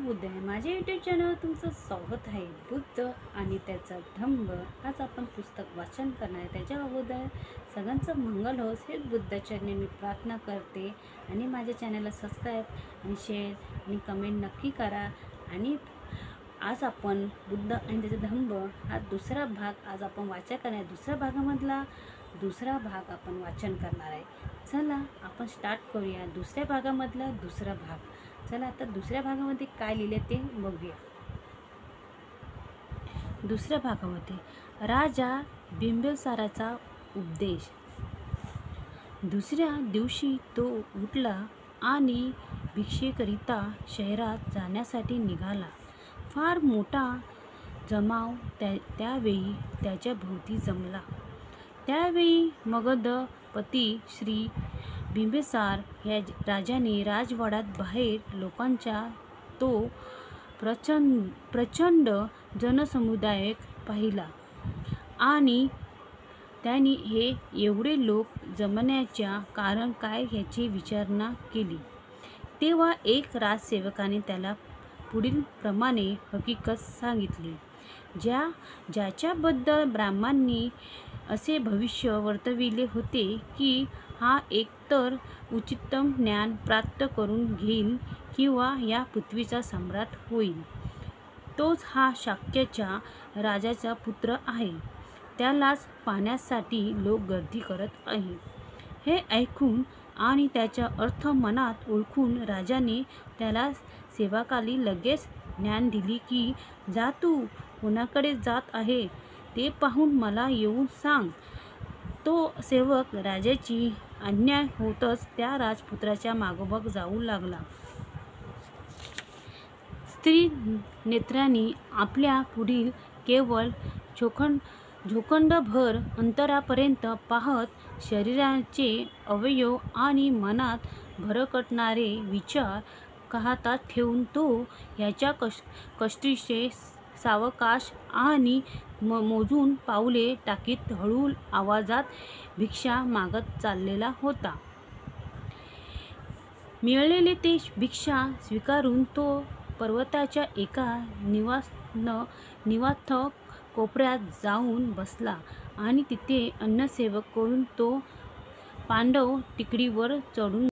बुद्ध आहे. माझ्या यूट्यूब चॅनलवर तुमचं स्वागत आहे. बुद्ध आणि त्याचा धम्म. आज आपण पुस्तक वाचन करणार आहे. त्याच्या अगोदर सगळ्यांचं मंगल होस हेच बुद्धाच्या मी प्रार्थना करते. आणि माझ्या चॅनलला सबस्क्राईब आणि शेअर आणि कमेंट नक्की करा. आणि आज आपण बुद्ध आणि त्याचा धम्म हा दुसरा भाग आज आपण वाचन करणार आहे. दुसऱ्या भागामधला दुसरा भाग आपण वाचन करणार आहे. चला आपण स्टार्ट करूया. दुसऱ्या भागामधला दुसरा भाग. चला आता दुसऱ्या भागामध्ये काय लिहिले ते बघूया. दुसऱ्या भागामध्ये राजा बिंबिसाराचा उपदेश. दुसऱ्या दिवशी तो उठला आणि भिक्षेकरिता शहरात जाण्यासाठी निघाला. फार मोठा जमाव त्यावेळी त्याच्या भोवती जमला. त्यावेळी मगधपती श्री बिंबिसार या राजाने राजवाड्यात बाहेर लोकांचा तो प्रचंड जनसमुदाय पाहिला आणि त्यांनी हे एवढे लोक जमण्याच्या कारण काय याची विचारणा केली. तेव्हा एक राजसेवकाने त्याला पुढील प्रमाणे हकीकत सांगितली. ज्याच्याबद्दल ब्राह्मणांनी असे भविष्य वर्तविले होते की हा एकतर उच्चतम ज्ञान प्राप्त करून घेईल किंवा या पृथ्वीचा सम्राट होईल. तोच हा शाक्याच्या राजाचा पुत्र आहे. त्यालाच पाहण्यासाठी लोक गर्दी करत आहेत. हे ऐकून आणि त्याचा अर्थ मनात ओळखून राजाने त्याला सेवकाला लगेच ज्ञान दिली की जा तू कोणाकडे जात आहे ते पाहून मला येऊन सांग. तो सेवक राजाची आज्ञा होतच त्या राजपुत्राच्या मागोमाग जाऊ लागला. स्त्री नेत्रांनी आपल्या पुढील केवळ झोखंडभर अंतरापर्यंत पाहत शरीराचे अवयव आणि मनात भरकटणारे विचार हातात ठेवून तो ह्याच्या कष्टीचे सावकाश आणि मोजून पावले टाकीत हळू आवाजात भिक्षा मागत चाललेला होता. मिळालेली ती भिक्षा स्वीकारून तो पर्वताच्या एका निवांत कोपऱ्यात जाऊन बसला आणि तिथे अन्नसेवन करून तो पांडव टेकडीवर चढून